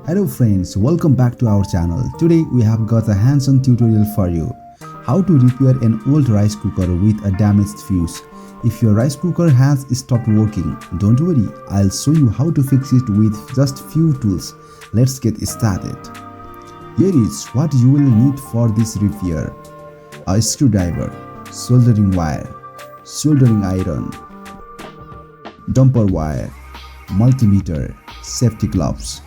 Hello friends, welcome back to our channel. Today we have got a hands-on tutorial for you. How to repair an old rice cooker with a damaged fuse. If your rice cooker has stopped working, don't worry, I'll show you how to fix it with just few tools. Let's get started. Here is what you will need for this repair. A screwdriver, soldering wire, soldering iron, dumper wire, multimeter, safety gloves.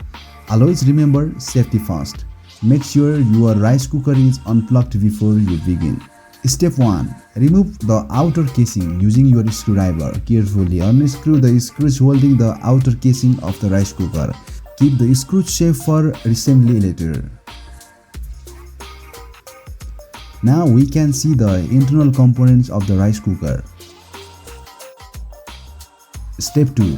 Always remember safety first. Make sure your rice cooker is unplugged before you begin. Step 1. Remove the outer casing using your screwdriver. Carefully unscrew the screws holding the outer casing of the rice cooker. Keep the screws safe for assembly later. Now we can see the internal components of the rice cooker. Step 2.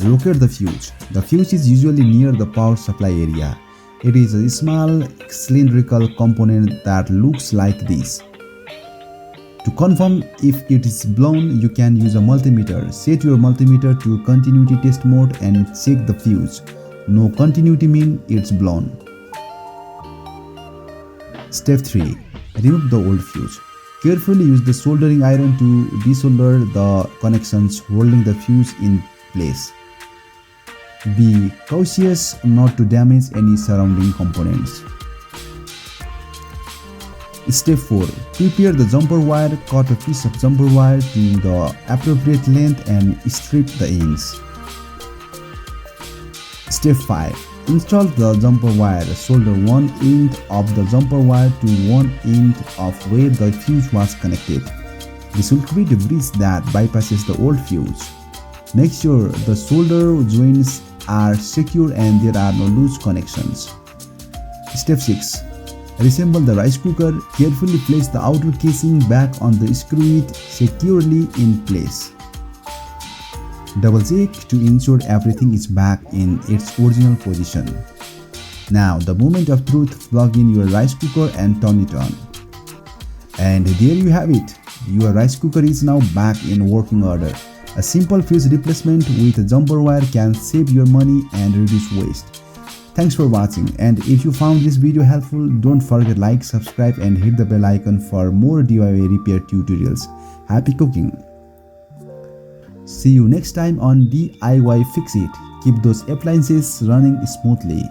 Locate the fuse. The fuse is usually near the power supply area. It is a small cylindrical component that looks like this. To confirm if it is blown, you can use a multimeter. Set your multimeter to continuity test mode and check the fuse. No continuity means it's blown. Step 3. Remove the old fuse. Carefully use the soldering iron to desolder the connections holding the fuse in place. Be cautious not to damage any surrounding components. Step 4. Prepare the jumper wire. Cut a piece of jumper wire to the appropriate length and strip the ends. Step 5. Install the jumper wire. Solder one end of the jumper wire to one end of where the fuse was connected. This will create a bridge that bypasses the old fuse. Make sure the solder joints are secure and there are no loose connections. Step 6. Reassemble the rice cooker. Carefully place the outer casing back on the screw it securely in place. Double check to ensure everything is back in its original position. Now the moment of truth, plug in your rice cooker and turn it on. And there you have it. Your rice cooker is now back in working order. A simple fuse replacement with a jumper wire can save your money and reduce waste. Thanks for watching, and if you found this video helpful, don't forget to like, subscribe and hit the bell icon for more DIY repair tutorials. Happy cooking! See you next time on DIY Fix It. Keep those appliances running smoothly.